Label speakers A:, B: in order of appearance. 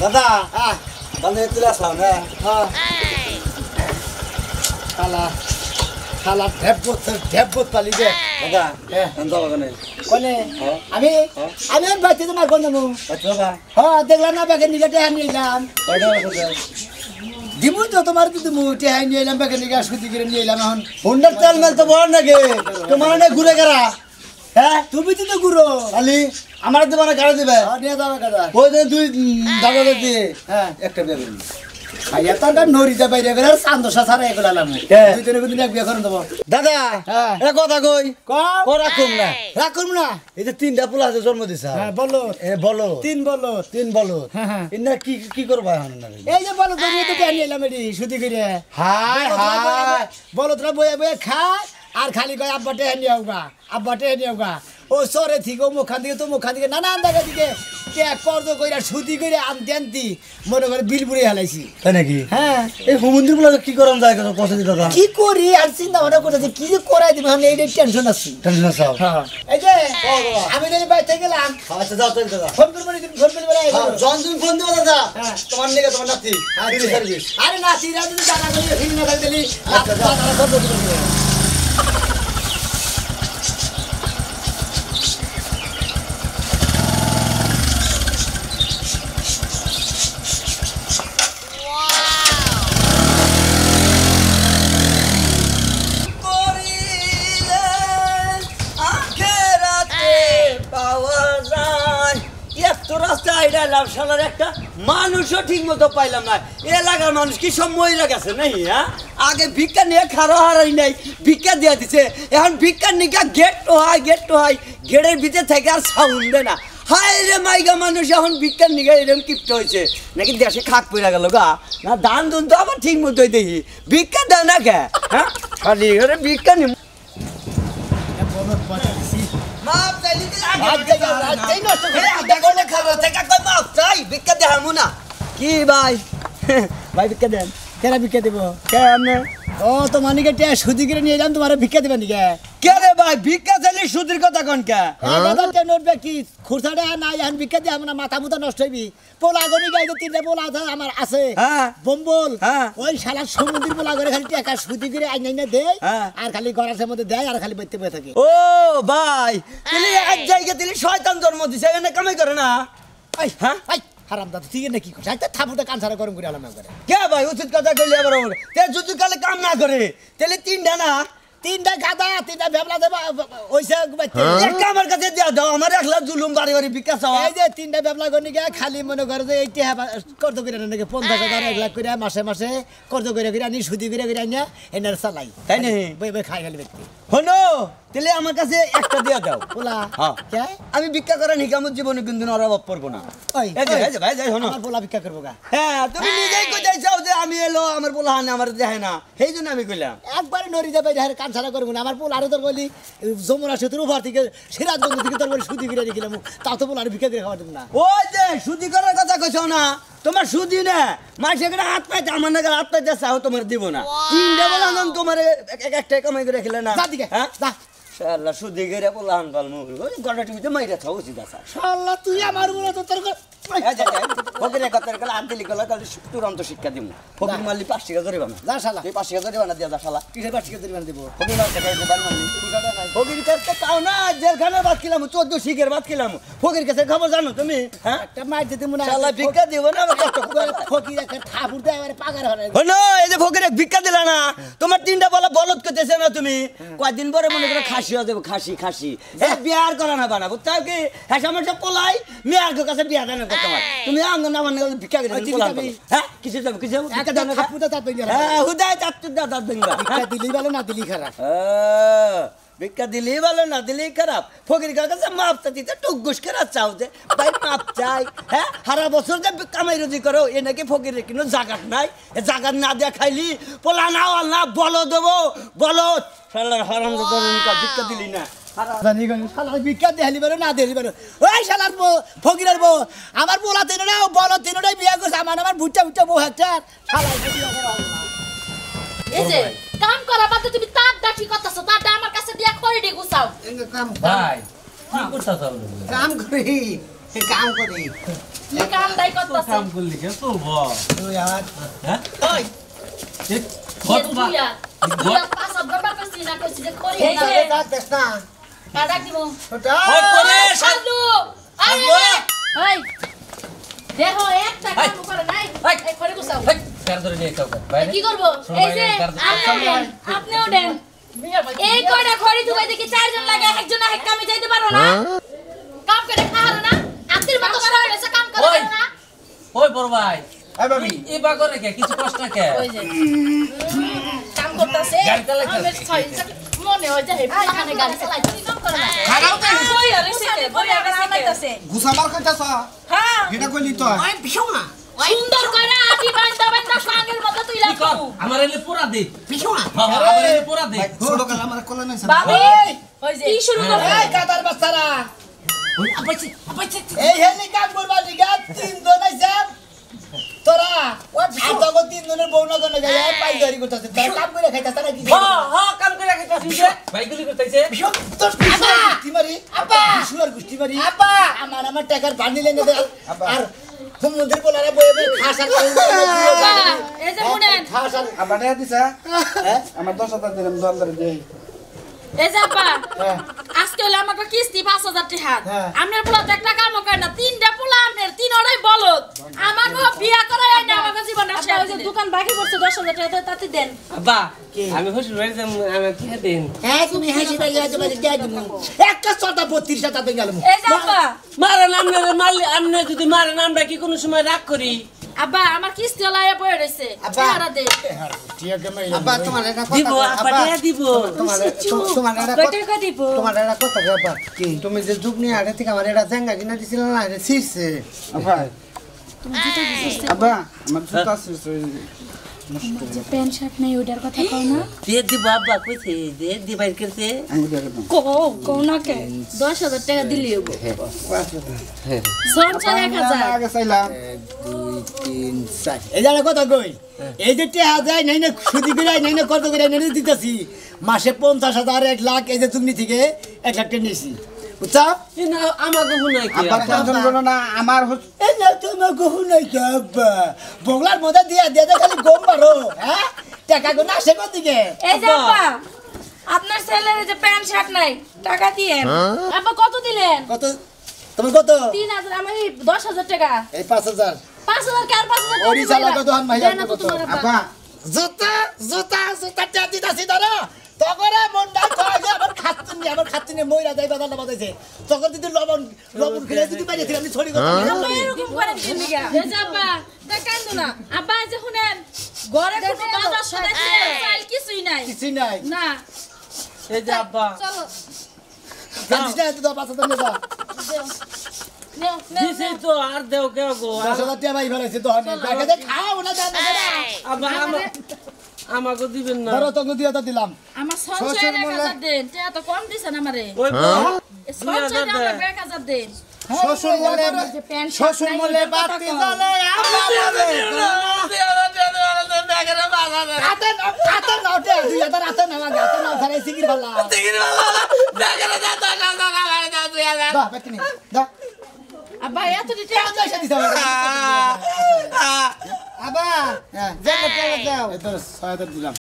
A: দাদা তাহলে তুলে আসলাম না
B: খালা খালা ঢেপবোত পালি দে
A: দাদা
B: কোনে আমি আমি বাইতে তোমার কোন যাবো হ্যাঁ দেখলাম না ব্যাগের নিকে টেহা নিলাম দিমু তো তোমার তো দিমু টেহা নিয়ে এলাম ব্যাগের নিকে সুতি করে নিয়ে এলাম এখন
A: হুন্ডার তেল মেল তো বড় নাকি তোমার না ঘুরে গেরা হ্যাঁ
B: তুমি তো ঘুরো
A: খালি আমার দোকানে গাড়ি দিবে
B: নিয়ে যাবে কাদা
A: ওই যে দুই দাদা দিদি
B: হ্যাঁ
A: একটা বিয়ে করবি
B: ভাইয়া তো নড়িতে বাইরে গেলে চান্দসা ছাড়া এগুলো আলাম দুই দিনে এক বিয়ে করে দেবো
A: দাদা
B: হ্যাঁ
A: এ কথা কই ও রাখুম না
B: রাখুন না
A: এই যে তিনটা পোলা আছে জন্ম দিছা
B: হ্যাঁ বলো
A: এ বলো
B: তিন বলো
A: বলো
B: হ্যাঁ
A: ইন্না কি কি করবা এখন না
B: এই যে বলো তুমি তো টেনে এলাম এটি সুতি করে
A: হাই হাই
B: বলো তোরা বয়ে বয়ে খায় আর খালি কয় আব্বা টেনে নিয়ে হোগা আব্বা টেনে নিয়ে হোগা ও সরে থেকে ও মুখান থেকে তো মুখান থেকে নানান জায়গা থেকে কর্জ কইরা সুতি করে আনতে আনতি মনে করে বিল বুড়ে হেলাইছি
A: তাই নাকি
B: হ্যাঁ
A: এই হুমন্দির গুলো কি করম যায় কষ্ট দিতে দাদা
B: কি করি আর চিন্তা ভাবনা করতেছি কি যে করাই দিবে আমি এইটাই টেনশন আছি
A: টেনশন আছে
B: হ্যাঁ এই যে আমি যদি বাইরে গেলাম
A: আচ্ছা যাও তাই দাদা
B: ফোন করবো তুমি ফোন করবে
A: জন তুমি ফোন দিও দাদা
B: হ্যাঁ
A: তোমার নিকে তোমার নাতি সার্ভিস
B: আরে নাতিরা যদি জানা করি ফিরে না থাকলে
C: একটা মানুষও ঠিক মতো পাইলাম না এলাকার মানুষ কি সব মহিলা গেছে নাই হ্যাঁ আগে ভিক্ষা নিয়ে খারো হারাই নাই ভিক্ষা দিয়ে দিছে এখন ভিক্ষার নিকা গেট তো হয় গেটের ভিতরে থেকে আর সাউন্ড দেয় না হায় রে মাইগা মানুষ এখন ভিক্ষার নিকা এরকম কিপ্ট হয়েছে নাকি দেশে খাক পড়ে গেল গা না ধান ধুন তো আবার ঠিক মতোই দেখি ভিক্ষা দেয় না কে হ্যাঁ খালি ঘরে ভিক্ষা নি কি ভাই ভাই ভিক্ষা দেন
B: কেন ভিক্ষা দেবো
C: কেমনে
B: ও তো মানিকে সুদি করে নিয়ে এলাম তোমার ভিক্ষা দেবেন নাকি
C: কে রে ভাই ভিক্ষা চাইলে সুদের কথা কোন কে
B: নোটবে কি খুরসাটা নাই এখন ভিক্ষা দিয়ে আমার মাথা মুথা নষ্ট হইবি পোলা গনি গাইতে তিনটা পোলা আমার আছে বম্বল ওই শালা সমুদ্রের পোলা করে খালি টাকা সুদি করে আইনা দেয় আর খালি গরাসের মধ্যে দেয় আর খালি বাইতে বয়ে থাকে
C: ও ভাই তিনি এক জায়গায় তিনি শয়তান জন্ম দিছে এখানে কামাই করে না
B: আই হ্যাঁ আই হারাম দাদা তুই না কি করছিস আই থাপুটা কান ছাড়া গরম করে আলাম করে
C: কে ভাই উচিত কথা কইলি আবার তে যদি কালে কাম না করে তাহলে তিনটা
B: গাদা তিনটা ভেবলা দেবা ওইসে
C: একটা আমার কাছে দিয়া দাও আমার একলা জুলুম বাড়ি বাড়ি বিকাশ চাওয়া
B: এই যে তিনটা ভেবলা গনি গা খালি মনে করে যে এইটা কর্জ করে নাকি 50,000 1 লাখ করে মাসে মাসে কর্জ করে আনি সুদি করে আনিয়া এনার চালাই
C: তাই না
B: বই বই খাই খালি ব্যক্তি
C: হনো তাহলে আমার কাছে একটা দিয়া দাও
B: পোলা
C: কে আমি ভিক্ষা করে নিকামত জীবনে কিন্তু অভাব পড়বো না এই যে ভাই যাই হনো
B: আমার পোলা ভিক্ষা করবো গা
C: হ্যাঁ তুমি নিজেই কইতে চাও যে আমি এলো আমার পোলা হানে আমার দেখে না সেই জন্য আমি কইলাম
B: একবারে নড়ি যাবে কান ছাড়া করবো না আমার পোলা আরো তোর বলি যমুনা সেতুর উপর থেকে সিরাজগঞ্জ থেকে তোর বলি সুদি করে রেখেলাম তাও তো পোলা আর ভিক্ষা করে খাওয়া দেবো না
C: ওই যে সুদি করার কথা কইছো না তোমার সুদি না মাসে করে হাত পাইতে আমার নাগাল হাত পাইতে চাও তোমার দিব না তিনটা বেলা তোমার একটা কামাই করে খেলে না
B: হ্যাঁ
C: শালা সুদি করে পোলাহান পালমু ওই গড়া টিভিতে মাইরা থাও উচিত আছে
B: শালা তুই আমার বলে তো তোর
C: ফকিরের কথার গেলে আর দিলি গেলে তাহলে তুরন্ত শিক্ষা দিব ফকির মারলি 5 টাকা ধরিবা না
B: যা শালা
C: এই 5 টাকা ধরিবা না দিয়া যা শালা
B: কিসের 5 টাকা ধরিবা দিব
C: ফকির মার টাকা দিবার মানে ফকির কাছে তাও না জেলখানার ভাত খেলাম 14 শিখের ভাত খেলাম ফকির কাছে খবর জানো তুমি হ্যাঁ
B: একটা মার দিতে মনে
C: শালা ভিক্ষা দিব না আমার কষ্ট করে
B: ফকির একটা থাপুর দেয় আবার পাগার হয়
C: হলো এই যে ফকির ভিক্ষা দিলা না তোমার তিনটা বলা বলদ করতেছে না তুমি কয়দিন পরে মনে করে খাসি হয়ে যাবে খাসি এই বিয়ার করা না বানাবো তাও কি হ্যাঁ সমস্যা পোলাই মেয়ের কাছে বিয়া দেন করতে পার তুমি আঙ্গন আমার ভিক্ষা করে হ্যাঁ কিছু যাবে কিছু
B: একটা থাপুটা তাত বেঙ্গা
C: হ্যাঁ হুদায় তাত দাদা বেঙ্গা
B: ভিক্ষা দিলি ভালো না দিলি খারাপ
C: ভিক্ষা দিলি ভালো না দিলি খারাপ ফকির কাছে মাপ চাইতে টুকুস করে চাও যে ভাই মাপ চাই হ্যাঁ সারা বছর যে কামাই রুজি করো এ নাকি ফকিরের কিন্তু জাগাত নাই জাগাত না দিয়া খাইলি পোলা না না বলো দেবো বলো শালার হারাম ভিক্ষা দিলি না
B: ভিক্ষা দেখালি পারো না দেখালি পারো ওই শালার ফকিরের বউ আমার পোলা তিনটা বলো তিনটাই বিয়ে করছে আমার ভুট্টা বউ একটা
D: এই যে কাম করা বাদে তুমি তার দাঠি করতেছো তারটা আমার কাছে দিয়া করে দি গুছাও
B: কাম করি
D: কি কাম দাই করতাছে
E: কাম করলি কে চলবো
B: তুই আর
E: হ্যাঁ
B: ওই
E: কত বা
D: দুইয়া পাঁচ অব্দবা করছি না করছি যে করি
B: এই
D: না
B: যে দেখ না
D: কাটা দিব
B: ওটা
E: ওই করে
D: সাজু আরে ওই দেখো একটা কাম করে নাই এই করে গুছাও
E: কার ধরে নিয়ে কাউ বাইরে
D: কি করব এই যে আপনিও দেন এই কয়টা খড়ি দুবাই দেখি চারজন লাগে একজন এক কামে যাইতে পারো না কাম করে খাহারো না আত্মীর মতো করে এসে কাম করে না
E: ওই বড় ভাই
B: এই ভাবি
E: এই বা করে কে কিছু কষ্ট না কে
D: ওই যে কাম করতেছে
E: গাড়ি চালাইতাছে।
D: আমি ছয় মনে হয় যে এখানে গাড়ি চালাইতে কাম করে না
B: খারাও তো
D: ওই আরে সে বই আগে নামাইতাছে
B: গুসাবার কইতাছ
D: হ্যাঁ
B: এটা কইলি তো ওই বিশু না
D: সুন্দর করে আটি বান্দা বান্দা সাঙ্গের মতো তুই
E: কি কর
D: লাগবো
E: আমার এলে পুরা দে
B: বিশু না
E: আমার এলে পুরা দে
B: ছোট কাল আমার কল নাই
D: বাবু ওই যে কি শুরু করব
B: এই কাতার বাচ্চারা
E: ওই আপাইছে
B: এই হেলি কাম করবা দিগা তিন জন আইছে তোরা ওই বিশু তো তিন জনের বউ না জনে গায় পাই ধরি করতেছে তারা কাম করে খাইতাছ না কি
E: কাম করে রাখতাছি যে বাইগুলি করতেছে
B: বিশু তোর গুষ্টি মারি আপা বিশু আর গুষ্টি মারি আপা আমার টাকার বান্ডিল এনে দে আর সমুদ্রের বলারে বয়ে বয়ে খাসার
D: বাবা এই যে শুনেন
B: খাসার
F: আবার দিছা আমার 10,000 দিলাম দোকানদারে দেই
D: এই যে আপা
B: হ্যাঁ
D: আজকে হলো আমাকে কিস্তি 5,000 টাকা
B: হ্যাঁ।
D: আপনার পোলা তো একটা কামও করে না তিনটা পোলা আপনার তিন ওরাই বলদ আমাকে বিয়া করাই না আমাকে জীবন আসে ওই যে দোকান বাকি করছে 10,000 টাকা তো তাতে দেন
E: আব্বা আমি খুশি হয়ে যাম আমি কি দেন
B: হ্যাঁ তুমি হাসি বাইয়া তোমাকে দিয়ে দিব একটা চটা 32 টাকা গেল
D: এই যে আপা
E: মারেন আপনারা মারলে আপনি যদি মারেন আমরা কি কোনো সময় রাগ করি
D: আব্বা আমার কিস্তি লাইয়া পড়ে রইছে
B: আব্বা।
D: টাকা দে
B: ঠিক আছে
F: আব্বা তোমার এটা
E: দিব আব্বা টাকা দিব
F: তোমার এটা
D: কত টাকা দিব
F: তোমার এটা কত আব্বা কি তুমি যে যুগ নিয়ে আগে থেকে আমার এটা জাঙ্গা কিনা দিছিল না এটা ছিড়ছে আব্বা আব্বা আমার জুতা ছিড়ছে
D: যে প্যান্ট শার্ট নাই ওটার কথা কও না
E: দিয়ে দিব আব্বা কইছে যে দি বাইর করতে
F: আমি দেখে দাও
D: কও না কে 10,000 টাকা দিলি হবো সঞ্চয় 1,000
F: আগে চাইলাম
B: 2 3 4 এই জায়গা কথা কই এই যে টাকা যায় নাই না সুদি করে নাই না কত করে এনে দিতেছি মাসে 50,000 1 লাখ এই যে তুমি থেকে 1 লাখ টাকা নিয়েছি বুঝছো
E: না আমাকে শুনাই কি
F: আব্বা টেনশন করো না আমার
B: এই না তুমি গহু নাই যাবা বগলার মধ্যে দিয়া দিয়া খালি গম মারো হ্যাঁ টাকা গো না আসে কোন দিকে
D: এই যে আপা আপনার ছেলের যে প্যান্ট শার্ট নাই টাকা দিয়েন আপা কত দিলেন
B: কত তোমার কত
D: 3,000 আমি 10,000 টাকা
B: এই 5,000
D: 5,000 কে আর 5,000
B: ওড়ি চালা কত হান মাইয়া
D: দেন না তো তোমার
F: আব্বা
D: আপা
B: জুতা জুতা জুতা টাতি দাসি দাঁড়া তগরে মন্ডা কয় যে আমার খাতুনি মইরা যাই বাজার বাজাইছে তখন যদি লবণ লবণ খেলে যদি বাইরে থেকে আমি ছড়ি কথা
D: আপা এরকম করেন কি লিগা এই যে আপা তা কান্দো না আব্বা এই যে শুনেন ঘরে কোনো বাজার সদাই চাল কিছুই নাই
B: কিছুই নাই
D: না
E: এই যে আব্বা
D: চলো
B: জানিস না তুই 5,000 নিয়ে যা
D: নেও নেও
E: দিছে তো আর দেও কে গো
B: 10,000 টাকা ভাই ফেলাইছে তো আমি ব্যাগে দে খাও না জান না
E: আব্বা আমাকে দিবেন না
B: ধরো তোকে দিয়ে তো দিলাম
D: আমার সঞ্চয় 1,000 দেন টাকা তো কম দিছেন আমারে
E: ওই
D: সঞ্চয় আমরা 1,000 দেন
F: শ্বশুর বলে
D: যে প্যান্ট
F: শ্বশুর বলে বাতি জ্বলে
B: আতে আতে নাওতে তুই এটা আতে নামা গাতে নাও ধরে সিগির ভালা দা বেতনি দা
D: আব্বা এত দিতে
B: টাকা পয়সা দিতে হবে
F: আব্বা
B: হ্যাঁ
F: যাও যাও
B: এই তো 6,000 দিলাম